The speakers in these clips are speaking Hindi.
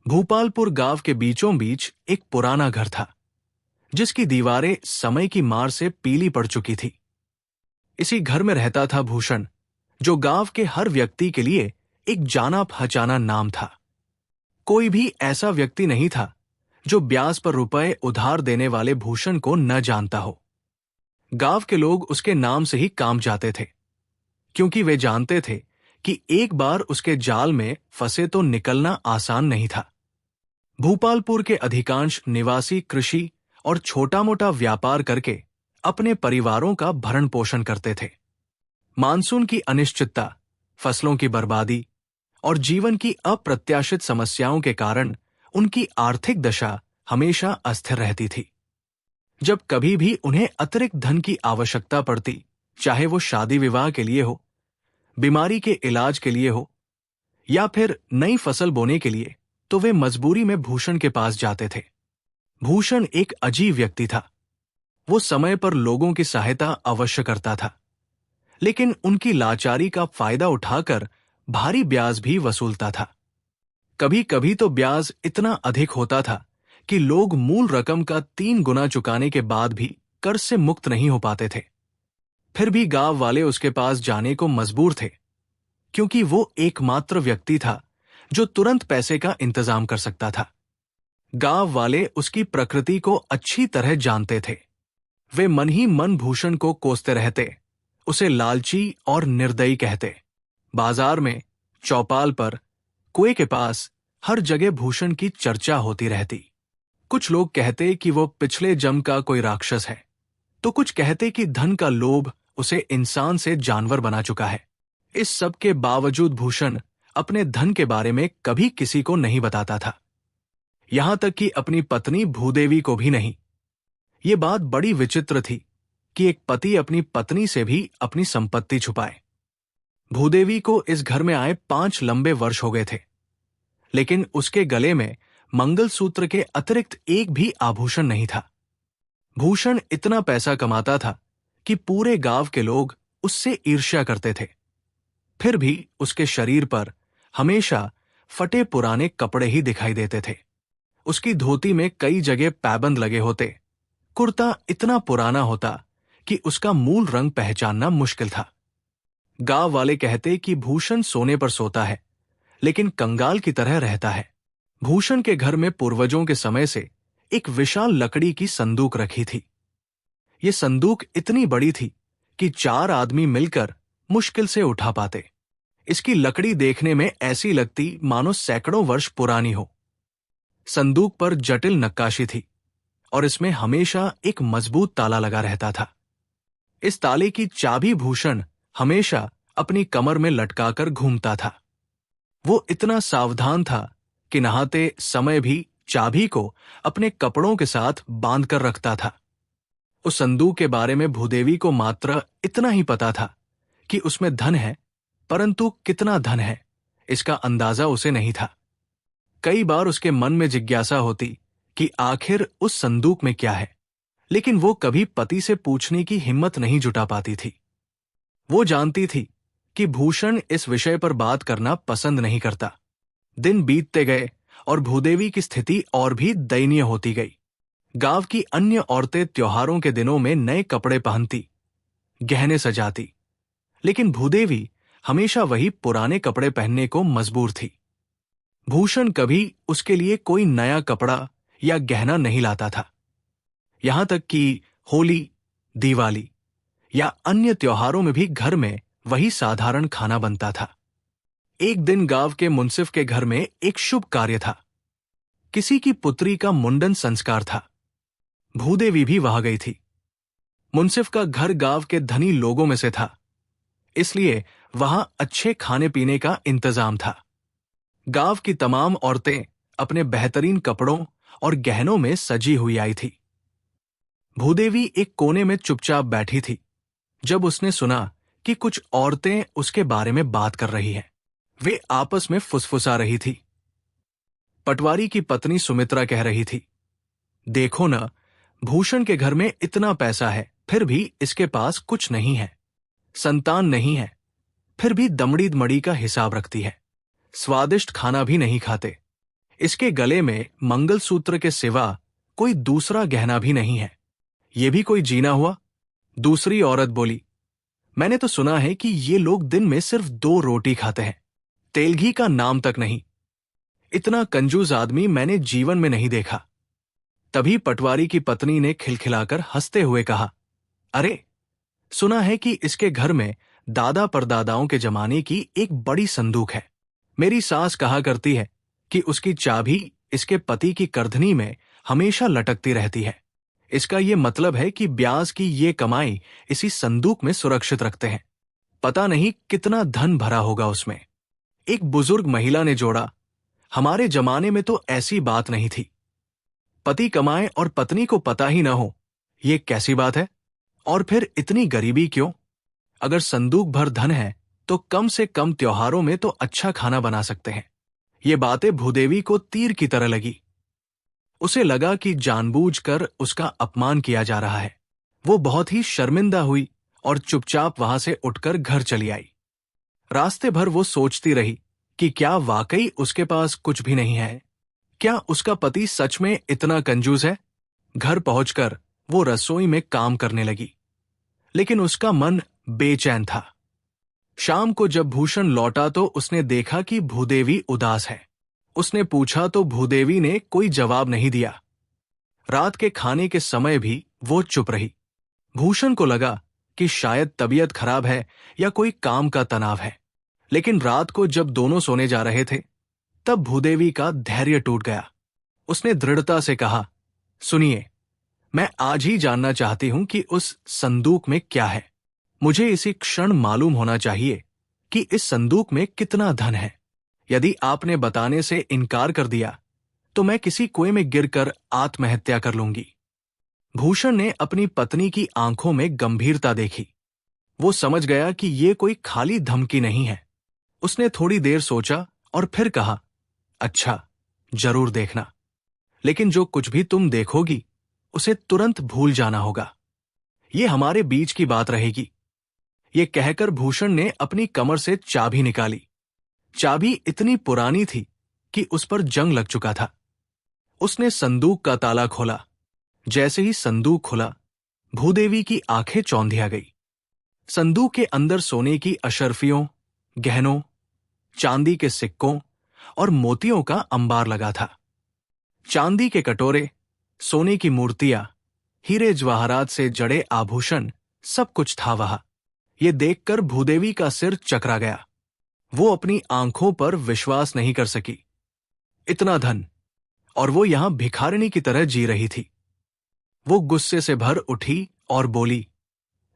भूपालपुर गांव के बीचों बीच एक पुराना घर था, जिसकी दीवारें समय की मार से पीली पड़ चुकी थी। इसी घर में रहता था भूषण, जो गांव के हर व्यक्ति के लिए एक जाना पहचाना नाम था। कोई भी ऐसा व्यक्ति नहीं था जो ब्याज पर रुपए उधार देने वाले भूषण को न जानता हो। गांव के लोग उसके नाम से ही काम जाते थे, क्योंकि वे जानते थे कि एक बार उसके जाल में फंसे तो निकलना आसान नहीं था। भूपालपुर के अधिकांश निवासी कृषि और छोटा मोटा व्यापार करके अपने परिवारों का भरण पोषण करते थे। मानसून की अनिश्चितता, फसलों की बर्बादी और जीवन की अप्रत्याशित समस्याओं के कारण उनकी आर्थिक दशा हमेशा अस्थिर रहती थी। जब कभी भी उन्हें अतिरिक्त धन की आवश्यकता पड़ती, चाहे वो शादी विवाह के लिए हो, बीमारी के इलाज के लिए हो या फिर नई फसल बोने के लिए, तो वे मजबूरी में भूषण के पास जाते थे। भूषण एक अजीब व्यक्ति था। वो समय पर लोगों की सहायता अवश्य करता था, लेकिन उनकी लाचारी का फायदा उठाकर भारी ब्याज भी वसूलता था। कभी कभी तो ब्याज इतना अधिक होता था कि लोग मूल रकम का 3 गुना चुकाने के बाद भी कर्ज से मुक्त नहीं हो पाते थे। फिर भी गांव वाले उसके पास जाने को मजबूर थे, क्योंकि वो एकमात्र व्यक्ति था जो तुरंत पैसे का इंतजाम कर सकता था। गांव वाले उसकी प्रकृति को अच्छी तरह जानते थे। वे मन ही मन भूषण को कोसते रहते, उसे लालची और निर्दयी कहते। बाजार में, चौपाल पर, कुएं के पास हर जगह भूषण की चर्चा होती रहती। कुछ लोग कहते कि वो पिछले जन्म का कोई राक्षस है, तो कुछ कहते कि धन का लोभ उसे इंसान से जानवर बना चुका है। इस सब के बावजूद भूषण अपने धन के बारे में कभी किसी को नहीं बताता था, यहां तक कि अपनी पत्नी भूदेवी को भी नहीं। ये बात बड़ी विचित्र थी कि एक पति अपनी पत्नी से भी अपनी संपत्ति छुपाए। भूदेवी को इस घर में आए 5 लंबे वर्ष हो गए थे, लेकिन उसके गले में मंगलसूत्र के अतिरिक्त एक भी आभूषण नहीं था। भूषण इतना पैसा कमाता था कि पूरे गांव के लोग उससे ईर्ष्या करते थे। फिर भी उसके शरीर पर हमेशा फटे पुराने कपड़े ही दिखाई देते थे। उसकी धोती में कई जगह पैबंद लगे होते। कुर्ता इतना पुराना होता कि उसका मूल रंग पहचानना मुश्किल था। गांव वाले कहते कि भूषण सोने पर सोता है, लेकिन कंगाल की तरह रहता है। भूषण के घर में पूर्वजों के समय से एक विशाल लकड़ी की संदूक रखी थी। ये संदूक इतनी बड़ी थी कि 4 आदमी मिलकर मुश्किल से उठा पाते। इसकी लकड़ी देखने में ऐसी लगती मानो सैकड़ों वर्ष पुरानी हो। संदूक पर जटिल नक्काशी थी और इसमें हमेशा एक मजबूत ताला लगा रहता था। इस ताले की चाबी भूषण हमेशा अपनी कमर में लटकाकर घूमता था। वो इतना सावधान था कि नहाते समय भी चाबी को अपने कपड़ों के साथ बांध कर रखता था। उस संदूक के बारे में भूदेवी को मात्र इतना ही पता था कि उसमें धन है, परंतु कितना धन है इसका अंदाजा उसे नहीं था। कई बार उसके मन में जिज्ञासा होती कि आखिर उस संदूक में क्या है, लेकिन वो कभी पति से पूछने की हिम्मत नहीं जुटा पाती थी। वो जानती थी कि भूषण इस विषय पर बात करना पसंद नहीं करता। दिन बीतते गए और भूदेवी की स्थिति और भी दयनीय होती गई। गांव की अन्य औरतें त्योहारों के दिनों में नए कपड़े पहनती, गहने सजाती, लेकिन भूदेवी हमेशा वही पुराने कपड़े पहनने को मजबूर थी। भूषण कभी उसके लिए कोई नया कपड़ा या गहना नहीं लाता था। यहां तक कि होली, दिवाली या अन्य त्योहारों में भी घर में वही साधारण खाना बनता था। एक दिन गांव के मुंसिफ के घर में एक शुभ कार्य था। किसी की पुत्री का मुंडन संस्कार था। भूदेवी भी वहां गई थी। मुंसिफ का घर गांव के धनी लोगों में से था, इसलिए वहां अच्छे खाने पीने का इंतजाम था। गांव की तमाम औरतें अपने बेहतरीन कपड़ों और गहनों में सजी हुई आई थी। भूदेवी एक कोने में चुपचाप बैठी थी जब उसने सुना कि कुछ औरतें उसके बारे में बात कर रही हैं। वे आपस में फुसफुसा रही थी। पटवारी की पत्नी सुमित्रा कह रही थी, देखो ना, भूषण के घर में इतना पैसा है, फिर भी इसके पास कुछ नहीं है। संतान नहीं है, फिर भी दमड़ी दमड़ी का हिसाब रखती है। स्वादिष्ट खाना भी नहीं खाते। इसके गले में मंगलसूत्र के सिवा कोई दूसरा गहना भी नहीं है। ये भी कोई जीना हुआ? दूसरी औरत बोली, मैंने तो सुना है कि ये लोग दिन में सिर्फ 2 रोटी खाते हैं, तेल घी का नाम तक नहीं। इतना कंजूस आदमी मैंने जीवन में नहीं देखा। तभी पटवारी की पत्नी ने खिलखिलाकर हंसते हुए कहा, अरे, सुना है कि इसके घर में दादा परदादाओं के जमाने की एक बड़ी संदूक है। मेरी सास कहा करती है कि उसकी चाबी इसके पति की करधनी में हमेशा लटकती रहती है। इसका ये मतलब है कि ब्याज की ये कमाई इसी संदूक में सुरक्षित रखते हैं। पता नहीं कितना धन भरा होगा उसमें। एक बुजुर्ग महिला ने जोड़ा, हमारे जमाने में तो ऐसी बात नहीं थी। पति कमाए और पत्नी को पता ही ना हो, ये कैसी बात है? और फिर इतनी गरीबी क्यों? अगर संदूक भर धन है तो कम से कम त्योहारों में तो अच्छा खाना बना सकते हैं। ये बातें भूदेवी को तीर की तरह लगी। उसे लगा कि जानबूझकर उसका अपमान किया जा रहा है। वो बहुत ही शर्मिंदा हुई और चुपचाप वहां से उठकर घर चली आई। रास्ते भर वो सोचती रही कि क्या वाकई उसके पास कुछ भी नहीं है? क्या उसका पति सच में इतना कंजूस है? घर पहुंचकर वो रसोई में काम करने लगी, लेकिन उसका मन बेचैन था। शाम को जब भूषण लौटा तो उसने देखा कि भूदेवी उदास है। उसने पूछा तो भूदेवी ने कोई जवाब नहीं दिया। रात के खाने के समय भी वो चुप रही। भूषण को लगा कि शायद तबीयत खराब है या कोई काम का तनाव है। लेकिन रात को जब दोनों सोने जा रहे थे, तब भूदेवी का धैर्य टूट गया। उसने दृढ़ता से कहा, सुनिए, मैं आज ही जानना चाहती हूं कि उस संदूक में क्या है। मुझे इसी क्षण मालूम होना चाहिए कि इस संदूक में कितना धन है। यदि आपने बताने से इनकार कर दिया तो मैं किसी कुएं में गिरकर आत्महत्या कर लूंगी। भूषण ने अपनी पत्नी की आंखों में गंभीरता देखी। वो समझ गया कि ये कोई खाली धमकी नहीं है। उसने थोड़ी देर सोचा और फिर कहा, अच्छा, जरूर देखना, लेकिन जो कुछ भी तुम देखोगी उसे तुरंत भूल जाना होगा। ये हमारे बीच की बात रहेगी। ये कहकर भूषण ने अपनी कमर से चाबी निकाली। चाबी इतनी पुरानी थी कि उस पर जंग लग चुका था। उसने संदूक का ताला खोला। जैसे ही संदूक खुला, भूदेवी की आंखें चौंधिया गई। संदूक के अंदर सोने की अशर्फियों, गहनों, चांदी के सिक्कों और मोतियों का अंबार लगा था। चांदी के कटोरे, सोने की मूर्तियां, हीरे जवाहरात से जड़े आभूषण, सब कुछ था वहां। ये देखकर भूदेवी का सिर चकरा गया। वो अपनी आंखों पर विश्वास नहीं कर सकी। इतना धन, और वो यहां भिखारिणी की तरह जी रही थी। वो गुस्से से भर उठी और बोली,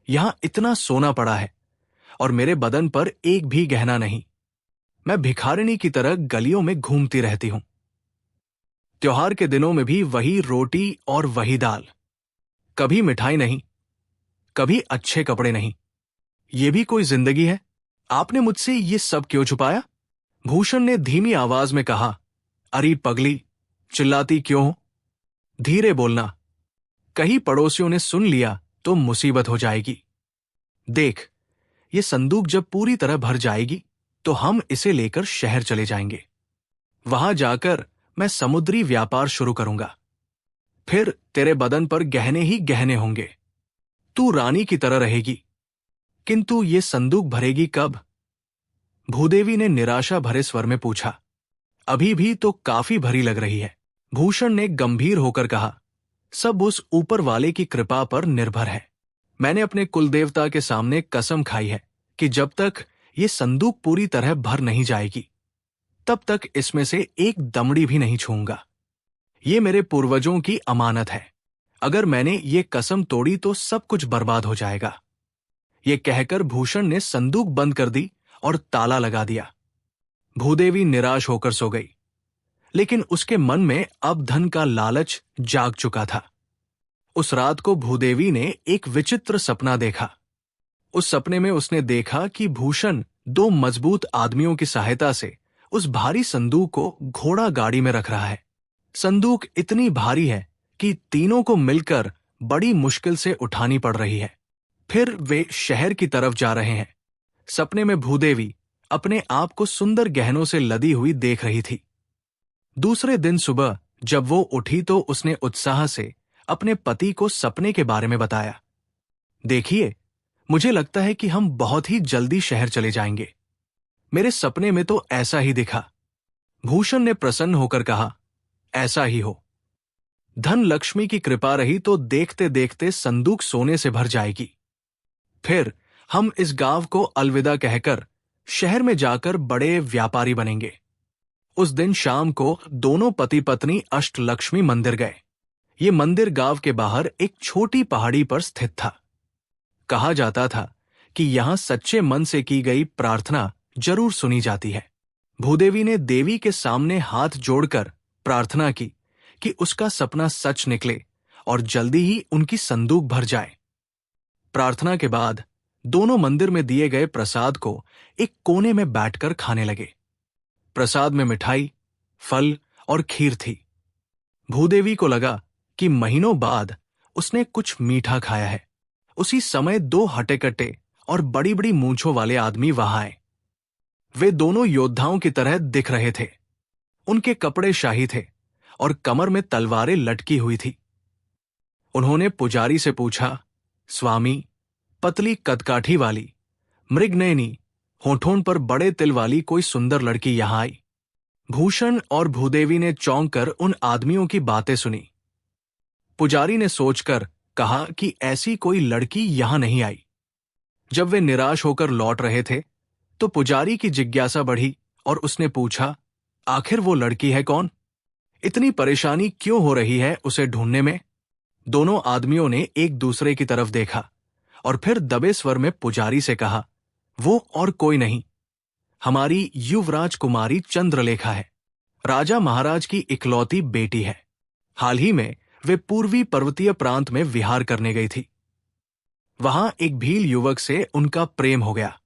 यहां इतना सोना पड़ा है और मेरे बदन पर एक भी गहना नहीं। मैं भिखारिणी की तरह गलियों में घूमती रहती हूं। त्योहार के दिनों में भी वही रोटी और वही दाल। कभी मिठाई नहीं, कभी अच्छे कपड़े नहीं। ये भी कोई जिंदगी है? आपने मुझसे ये सब क्यों छुपाया? भूषण ने धीमी आवाज में कहा, अरे पगली, चिल्लाती क्यों हो? धीरे बोलना, कहीं पड़ोसियों ने सुन लिया तो मुसीबत हो जाएगी। देख, ये संदूक जब पूरी तरह भर जाएगी तो हम इसे लेकर शहर चले जाएंगे। वहां जाकर मैं समुद्री व्यापार शुरू करूंगा। फिर तेरे बदन पर गहने ही गहने होंगे। तू रानी की तरह रहेगी। किंतु ये संदूक भरेगी कब? भूदेवी ने निराशा भरे स्वर में पूछा। अभी भी तो काफी भरी लग रही है। भूषण ने गंभीर होकर कहा, सब उस ऊपर वाले की कृपा पर निर्भर है। मैंने अपने कुलदेवता के सामने कसम खाई है कि जब तक ये संदूक पूरी तरह भर नहीं जाएगी, तब तक इसमें से एक दमड़ी भी नहीं छूऊंगा। ये मेरे पूर्वजों की अमानत है। अगर मैंने ये कसम तोड़ी तो सब कुछ बर्बाद हो जाएगा। ये कहकर भूषण ने संदूक बंद कर दी और ताला लगा दिया। भूदेवी निराश होकर सो गई, लेकिन उसके मन में अब धन का लालच जाग चुका था। उस रात को भूदेवी ने एक विचित्र सपना देखा। उस सपने में उसने देखा कि भूषण 2 मजबूत आदमियों की सहायता से उस भारी संदूक को घोड़ा गाड़ी में रख रहा है। संदूक इतनी भारी है कि तीनों को मिलकर बड़ी मुश्किल से उठानी पड़ रही है। फिर वे शहर की तरफ जा रहे हैं। सपने में भूदेवी अपने आप को सुंदर गहनों से लदी हुई देख रही थी। दूसरे दिन सुबह जब वो उठी तो उसने उत्साह से अपने पति को सपने के बारे में बताया। देखिए, मुझे लगता है कि हम बहुत ही जल्दी शहर चले जाएंगे। मेरे सपने में तो ऐसा ही दिखा। भूषण ने प्रसन्न होकर कहा, ऐसा ही हो। धन लक्ष्मी की कृपा रही तो देखते देखते संदूक सोने से भर जाएगी। फिर हम इस गांव को अलविदा कहकर शहर में जाकर बड़े व्यापारी बनेंगे। उस दिन शाम को दोनों पति पत्नी अष्टलक्ष्मी मंदिर गए। ये मंदिर गांव के बाहर एक छोटी पहाड़ी पर स्थित था। कहा जाता था कि यहां सच्चे मन से की गई प्रार्थना जरूर सुनी जाती है। भूदेवी ने देवी के सामने हाथ जोड़कर प्रार्थना की कि उसका सपना सच निकले और जल्दी ही उनकी संदूक भर जाए। प्रार्थना के बाद दोनों मंदिर में दिए गए प्रसाद को एक कोने में बैठकर खाने लगे। प्रसाद में मिठाई, फल और खीर थी। भूदेवी को लगा कि महीनों बाद उसने कुछ मीठा खाया है। उसी समय दो हटे-कट्टे और बड़ी-बड़ी मूंछों वाले आदमी वहां आए। वे दोनों योद्धाओं की तरह दिख रहे थे। उनके कपड़े शाही थे और कमर में तलवारें लटकी हुई थी। उन्होंने पुजारी से पूछा, स्वामी, पतली कदकाठी वाली, मृगनयनी, होठों पर बड़े तिल वाली कोई सुंदर लड़की यहां आई? भूषण और भूदेवी ने चौंक कर उन आदमियों की बातें सुनी। पुजारी ने सोचकर कहा कि ऐसी कोई लड़की यहां नहीं आई। जब वे निराश होकर लौट रहे थे तो पुजारी की जिज्ञासा बढ़ी और उसने पूछा, आखिर वो लड़की है कौन? इतनी परेशानी क्यों हो रही है उसे ढूंढने में? दोनों आदमियों ने एक दूसरे की तरफ देखा और फिर दबे स्वर में पुजारी से कहा, वो और कोई नहीं, हमारी युवराज कुमारी चंद्रलेखा है। राजा महाराज की इकलौती बेटी है। हाल ही में वे पूर्वी पर्वतीय प्रांत में विहार करने गई थी। वहां एक भील युवक से उनका प्रेम हो गया।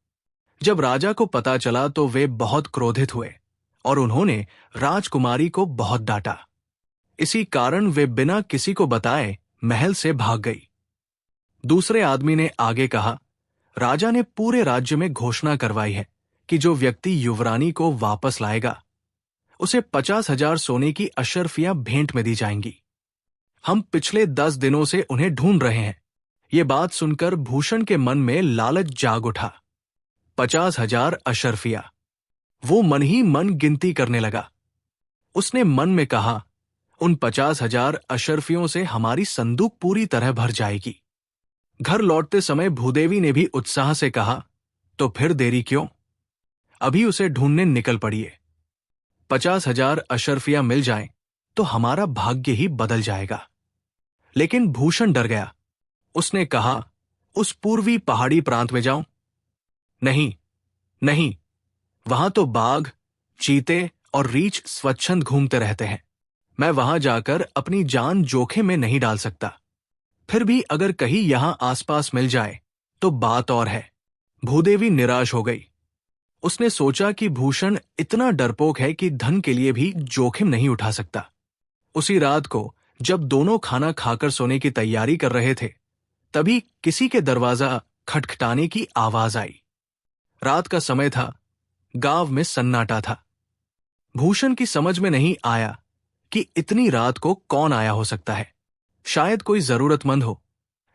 जब राजा को पता चला तो वे बहुत क्रोधित हुए और उन्होंने राजकुमारी को बहुत डांटा। इसी कारण वे बिना किसी को बताए महल से भाग गई। दूसरे आदमी ने आगे कहा, राजा ने पूरे राज्य में घोषणा करवाई है कि जो व्यक्ति युवरानी को वापस लाएगा उसे 50,000 सोने की अशर्फियां भेंट में दी जाएंगी। हम पिछले 10 दिनों से उन्हें ढूंढ रहे हैं। ये बात सुनकर भूषण के मन में लालच जाग उठा। 50,000 अशर्फिया। वो मन ही मन गिनती करने लगा। उसने मन में कहा, उन 50,000 अशर्फियों से हमारी संदूक पूरी तरह भर जाएगी। घर लौटते समय भूदेवी ने भी उत्साह से कहा, तो फिर देरी क्यों? अभी उसे ढूंढने निकल पड़िए। 50,000 अशर्फिया मिल जाएं तो हमारा भाग्य ही बदल जाएगा। लेकिन भूषण डर गया। उसने कहा, उस पूर्वी पहाड़ी प्रांत में जाऊं? नहीं, नहीं, वहां तो बाघ, चीते और रीछ स्वच्छंद घूमते रहते हैं। मैं वहां जाकर अपनी जान जोखिम में नहीं डाल सकता। फिर भी अगर कहीं यहां आसपास मिल जाए तो बात और है। भूदेवी निराश हो गई। उसने सोचा कि भूषण इतना डरपोक है कि धन के लिए भी जोखिम नहीं उठा सकता। उसी रात को जब दोनों खाना खाकर सोने की तैयारी कर रहे थे, तभी किसी के दरवाजा खटखटाने की आवाज आई। रात का समय था। गांव में सन्नाटा था। भूषण की समझ में नहीं आया कि इतनी रात को कौन आया हो सकता है। शायद कोई जरूरतमंद हो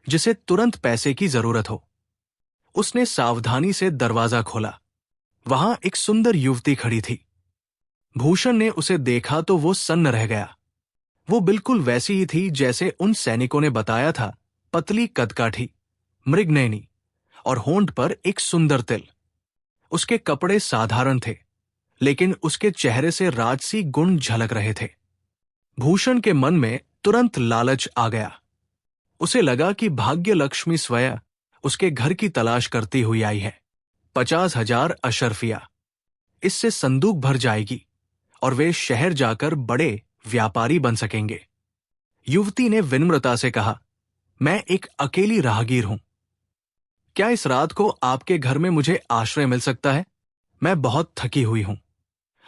जिसे तुरंत पैसे की जरूरत हो। उसने सावधानी से दरवाजा खोला। वहां एक सुंदर युवती खड़ी थी। भूषण ने उसे देखा तो वो सन्न रह गया। वो बिल्कुल वैसी ही थी जैसे उन सैनिकों ने बताया था, पतली कदकाठी, मृगनयनी और होंठ पर एक सुंदर तिल। उसके कपड़े साधारण थे, लेकिन उसके चेहरे से राजसी गुण झलक रहे थे। भूषण के मन में तुरंत लालच आ गया। उसे लगा कि भाग्य लक्ष्मी स्वयं उसके घर की तलाश करती हुई आई है। 50,000 अशर्फिया, इससे संदूक भर जाएगी और वे शहर जाकर बड़े व्यापारी बन सकेंगे। युवती ने विनम्रता से कहा, मैं एक अकेली राहगीर हूं। क्या इस रात को आपके घर में मुझे आश्रय मिल सकता है? मैं बहुत थकी हुई हूं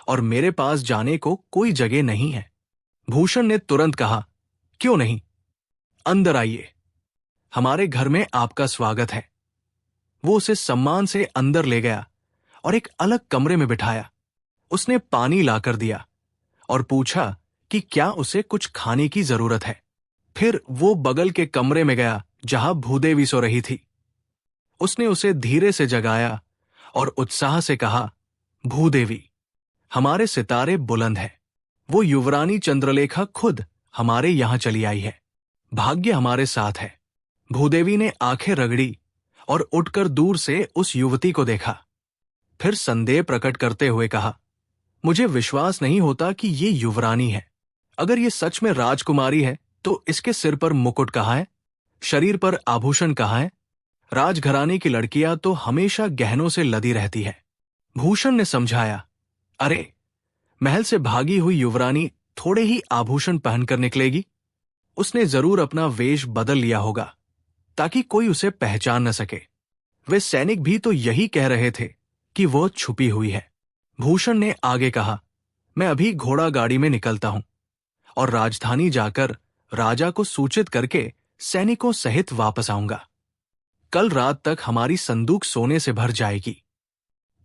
और मेरे पास जाने को कोई जगह नहीं है। भूषण ने तुरंत कहा, क्यों नहीं, अंदर आइए, हमारे घर में आपका स्वागत है। वो उसे सम्मान से अंदर ले गया और एक अलग कमरे में बिठाया। उसने पानी लाकर दिया और पूछा कि क्या उसे कुछ खाने की जरूरत है। फिर वो बगल के कमरे में गया जहां भूदेवी सो रही थी। उसने उसे धीरे से जगाया और उत्साह से कहा, भूदेवी, हमारे सितारे बुलंद हैं। वो युवरानी चंद्रलेखा खुद हमारे यहां चली आई है। भाग्य हमारे साथ है। भूदेवी ने आंखें रगड़ी और उठकर दूर से उस युवती को देखा। फिर संदेह प्रकट करते हुए कहा, मुझे विश्वास नहीं होता कि ये युवरानी है। अगर ये सच में राजकुमारी है तो इसके सिर पर मुकुट कहाँ है, शरीर पर आभूषण कहाँ है? राजघराने की लड़कियां तो हमेशा गहनों से लदी रहती है। भूषण ने समझाया, अरे, महल से भागी हुई युवरानी थोड़े ही आभूषण पहनकर निकलेगी। उसने जरूर अपना वेश बदल लिया होगा ताकि कोई उसे पहचान न सके। वे सैनिक भी तो यही कह रहे थे कि वो छुपी हुई है। भूषण ने आगे कहा, मैं अभी घोड़ा गाड़ी में निकलता हूं और राजधानी जाकर राजा को सूचित करके सैनिकों सहित वापस आऊंगा। कल रात तक हमारी संदूक सोने से भर जाएगी।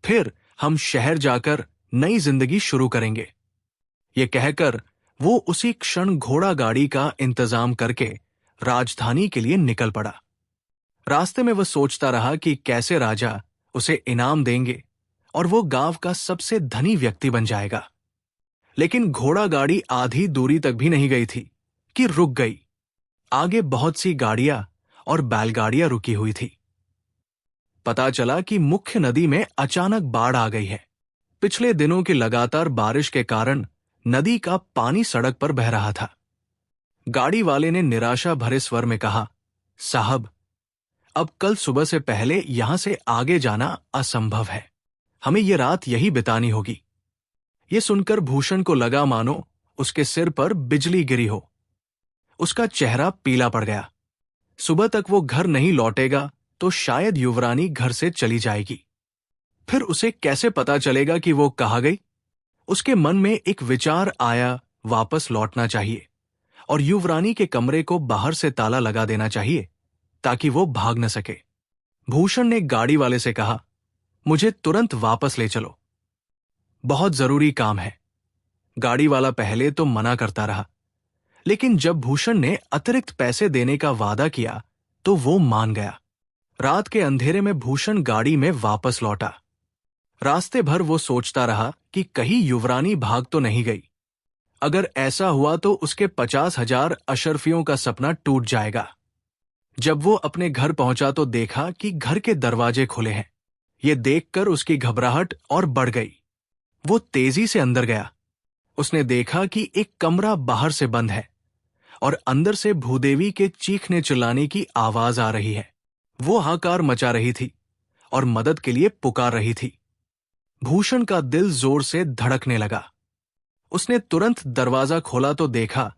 फिर हम शहर जाकर नई जिंदगी शुरू करेंगे। ये कहकर वो उसी क्षण घोड़ा गाड़ी का इंतजाम करके राजधानी के लिए निकल पड़ा। रास्ते में वह सोचता रहा कि कैसे राजा उसे इनाम देंगे और वो गांव का सबसे धनी व्यक्ति बन जाएगा। लेकिन घोड़ा गाड़ी आधी दूरी तक भी नहीं गई थी कि रुक गई। आगे बहुत सी गाड़ियां और बैलगाड़ियां रुकी हुई थी। पता चला कि मुख्य नदी में अचानक बाढ़ आ गई है। पिछले दिनों की लगातार बारिश के कारण नदी का पानी सड़क पर बह रहा था। गाड़ी वाले ने निराशा भरे स्वर में कहा, साहब, अब कल सुबह से पहले यहां से आगे जाना असंभव है। हमें यह रात यही बितानी होगी। यह सुनकर भूषण को लगा मानो उसके सिर पर बिजली गिरी हो। उसका चेहरा पीला पड़ गया। सुबह तक वो घर नहीं लौटेगा तो शायद युवरानी घर से चली जाएगी। फिर उसे कैसे पता चलेगा कि वो कहाँ गई? उसके मन में एक विचार आया, वापस लौटना चाहिए और युवरानी के कमरे को बाहर से ताला लगा देना चाहिए ताकि वो भाग न सके। भूषण ने गाड़ी वाले से कहा, मुझे तुरंत वापस ले चलो, बहुत जरूरी काम है। गाड़ी वाला पहले तो मना करता रहा, लेकिन जब भूषण ने अतिरिक्त पैसे देने का वादा किया तो वो मान गया। रात के अंधेरे में भूषण गाड़ी में वापस लौटा। रास्ते भर वो सोचता रहा कि कहीं युवरानी भाग तो नहीं गई। अगर ऐसा हुआ तो उसके 50,000 अशर्फियों का सपना टूट जाएगा। जब वो अपने घर पहुंचा तो देखा कि घर के दरवाजे खुले हैं। ये देखकर उसकी घबराहट और बढ़ गई। वो तेजी से अंदर गया। उसने देखा कि एक कमरा बाहर से बंद है और अंदर से भूदेवी के चीखने चिल्लाने की आवाज आ रही है। वो हाहाकार मचा रही थी और मदद के लिए पुकार रही थी। भूषण का दिल जोर से धड़कने लगा। उसने तुरंत दरवाजा खोला तो देखा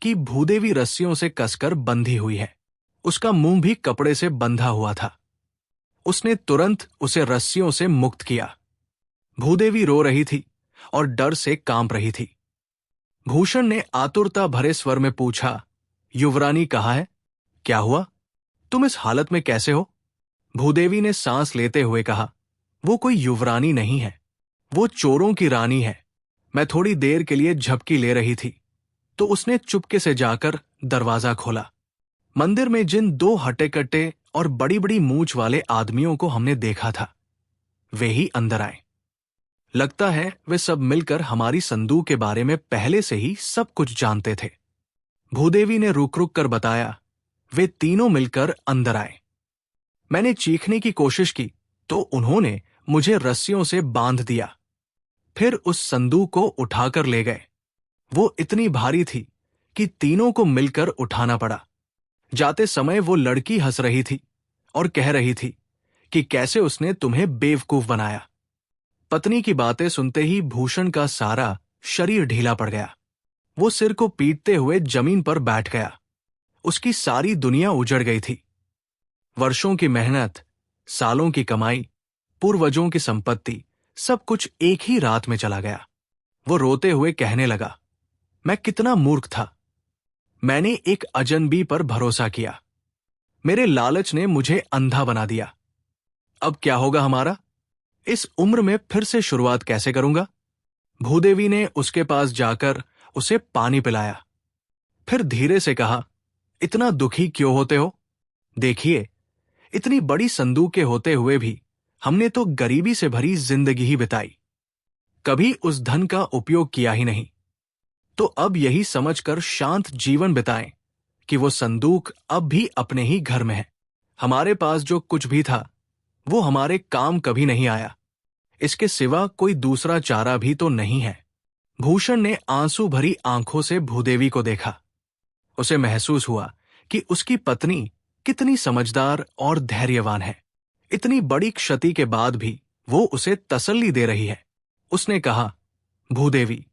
कि भूदेवी रस्सियों से कसकर बंधी हुई है। उसका मुंह भी कपड़े से बंधा हुआ था। उसने तुरंत उसे रस्सियों से मुक्त किया। भूदेवी रो रही थी और डर से कांप रही थी। भूषण ने आतुरता भरे स्वर में पूछा, युवरानी कहाँ है? क्या हुआ? तुम इस हालत में कैसे हो? भूदेवी ने सांस लेते हुए कहा, वो कोई युवरानी नहीं है, वो चोरों की रानी है। मैं थोड़ी देर के लिए झपकी ले रही थी तो उसने चुपके से जाकर दरवाजा खोला। मंदिर में जिन 2 हट्टे-कट्टे और बड़ी बड़ी मूंछ वाले आदमियों को हमने देखा था, वे ही अंदर आए। लगता है वे सब मिलकर हमारी संदूक के बारे में पहले से ही सब कुछ जानते थे। भूदेवी ने रुक रुक कर बताया, वे तीनों मिलकर अंदर आए। मैंने चीखने की कोशिश की तो उन्होंने मुझे रस्सियों से बांध दिया। फिर उस संदूक को उठाकर ले गए। वो इतनी भारी थी कि तीनों को मिलकर उठाना पड़ा। जाते समय वो लड़की हंस रही थी और कह रही थी कि कैसे उसने तुम्हें बेवकूफ बनाया। पत्नी की बातें सुनते ही भूषण का सारा शरीर ढीला पड़ गया। वो सिर को पीटते हुए जमीन पर बैठ गया। उसकी सारी दुनिया उजड़ गई थी। वर्षों की मेहनत, सालों की कमाई, पूर्वजों की संपत्ति, सब कुछ एक ही रात में चला गया। वो रोते हुए कहने लगा, मैं कितना मूर्ख था। मैंने एक अजनबी पर भरोसा किया। मेरे लालच ने मुझे अंधा बना दिया। अब क्या होगा हमारा? इस उम्र में फिर से शुरुआत कैसे करूंगा? भूदेवी ने उसके पास जाकर उसे पानी पिलाया। फिर धीरे से कहा, इतना दुखी क्यों होते हो? देखिए, इतनी बड़ी संदूकें होते हुए भी हमने तो गरीबी से भरी जिंदगी ही बिताई, कभी उस धन का उपयोग किया ही नहीं। तो अब यही समझकर शांत जीवन बिताएं कि वो संदूक अब भी अपने ही घर में है। हमारे पास जो कुछ भी था वो हमारे काम कभी नहीं आया, इसके सिवा कोई दूसरा चारा भी तो नहीं है। भूषण ने आंसू भरी आंखों से भूदेवी को देखा। उसे महसूस हुआ कि उसकी पत्नी कितनी समझदार और धैर्यवान है। इतनी बड़ी क्षति के बाद भी वो उसे तसल्ली दे रही है। उसने कहा, भूदेवी,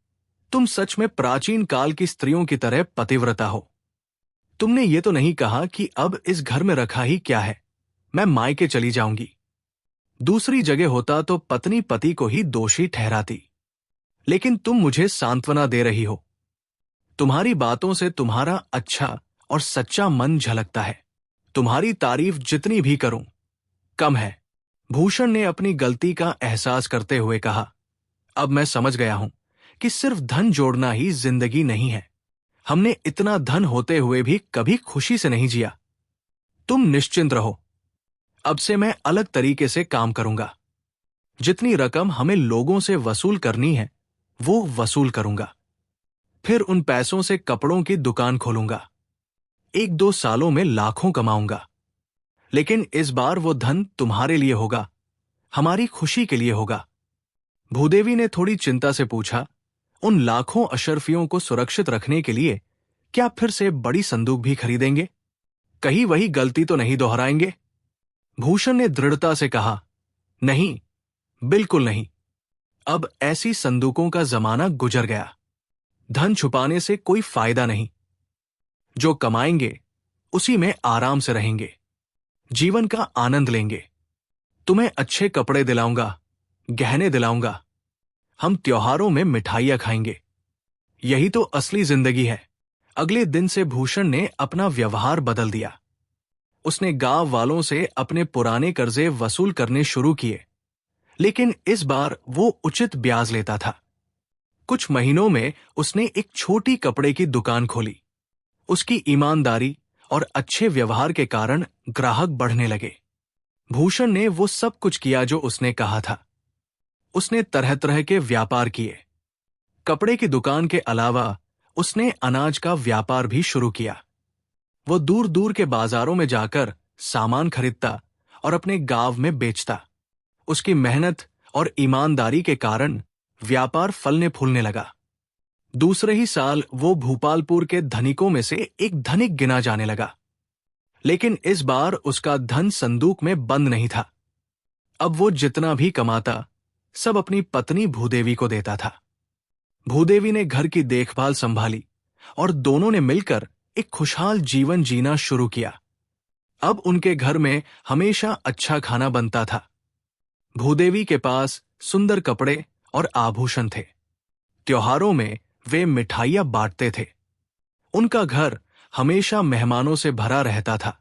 तुम सच में प्राचीन काल की स्त्रियों की तरह पतिव्रता हो। तुमने ये तो नहीं कहा कि अब इस घर में रखा ही क्या है, मैं मायके चली जाऊंगी। दूसरी जगह होता तो पत्नी पति को ही दोषी ठहराती, लेकिन तुम मुझे सांत्वना दे रही हो। तुम्हारी बातों से तुम्हारा अच्छा और सच्चा मन झलकता है। तुम्हारी तारीफ जितनी भी करूं कम है। भूषण ने अपनी गलती का एहसास करते हुए कहा, अब मैं समझ गया हूं कि सिर्फ धन जोड़ना ही जिंदगी नहीं है। हमने इतना धन होते हुए भी कभी खुशी से नहीं जिया। तुम निश्चिंत रहो, अब से मैं अलग तरीके से काम करूंगा। जितनी रकम हमें लोगों से वसूल करनी है वो वसूल करूंगा। फिर उन पैसों से कपड़ों की दुकान खोलूंगा। 1-2 सालों में लाखों कमाऊंगा। लेकिन इस बार वो धन तुम्हारे लिए होगा, हमारी खुशी के लिए होगा। भूदेवी ने थोड़ी चिंता से पूछा, उन लाखों अशर्फियों को सुरक्षित रखने के लिए क्या फिर से बड़ी संदूक भी खरीदेंगे? कहीं वही गलती तो नहीं दोहराएंगे? भूषण ने दृढ़ता से कहा, नहीं, बिल्कुल नहीं। अब ऐसी संदूकों का जमाना गुजर गया। धन छुपाने से कोई फायदा नहीं। जो कमाएंगे उसी में आराम से रहेंगे, जीवन का आनंद लेंगे। तुम्हें अच्छे कपड़े दिलाऊंगा, गहने दिलाऊंगा। हम त्योहारों में मिठाइयां खाएंगे। यही तो असली जिंदगी है। अगले दिन से भूषण ने अपना व्यवहार बदल दिया। उसने गांव वालों से अपने पुराने कर्जे वसूल करने शुरू किए, लेकिन इस बार वो उचित ब्याज लेता था। कुछ महीनों में उसने एक छोटी कपड़े की दुकान खोली। उसकी ईमानदारी और अच्छे व्यवहार के कारण ग्राहक बढ़ने लगे। भूषण ने वो सब कुछ किया जो उसने कहा था। उसने तरह तरह के व्यापार किए। कपड़े की दुकान के अलावा उसने अनाज का व्यापार भी शुरू किया। वो दूर दूर के बाजारों में जाकर सामान खरीदता और अपने गांव में बेचता। उसकी मेहनत और ईमानदारी के कारण व्यापार फलने फूलने लगा। दूसरे ही साल वो भूपालपुर के धनिकों में से एक धनिक गिना जाने लगा। लेकिन इस बार उसका धन संदूक में बंद नहीं था। अब वो जितना भी कमाता सब अपनी पत्नी भूदेवी को देता था। भूदेवी ने घर की देखभाल संभाली और दोनों ने मिलकर एक खुशहाल जीवन जीना शुरू किया। अब उनके घर में हमेशा अच्छा खाना बनता था। भूदेवी के पास सुंदर कपड़े और आभूषण थे। त्योहारों में वे मिठाइयां बांटते थे। उनका घर हमेशा मेहमानों से भरा रहता था।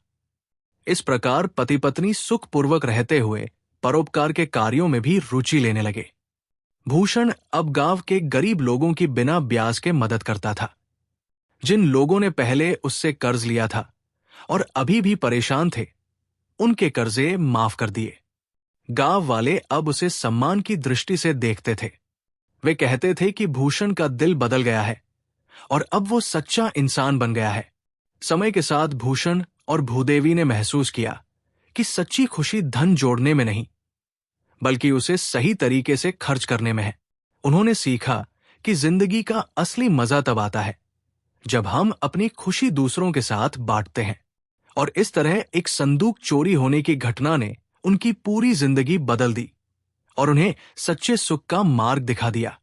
इस प्रकार पति पत्नी सुखपूर्वक रहते हुए परोपकार के कार्यों में भी रुचि लेने लगे। भूषण अब गांव के गरीब लोगों की बिना ब्याज के मदद करता था। जिन लोगों ने पहले उससे कर्ज लिया था और अभी भी परेशान थे, उनके कर्जे माफ कर दिए। गांव वाले अब उसे सम्मान की दृष्टि से देखते थे। वे कहते थे कि भूषण का दिल बदल गया है और अब वो सच्चा इंसान बन गया है। समय के साथ भूषण और भूदेवी ने महसूस किया कि सच्ची खुशी धन जोड़ने में नहीं, बल्कि उसे सही तरीके से खर्च करने में है। उन्होंने सीखा कि जिंदगी का असली मजा तब आता है जब हम अपनी खुशी दूसरों के साथ बांटते हैं। और इस तरह एक संदूक चोरी होने की घटना ने उनकी पूरी जिंदगी बदल दी और उन्हें सच्चे सुख का मार्ग दिखा दिया।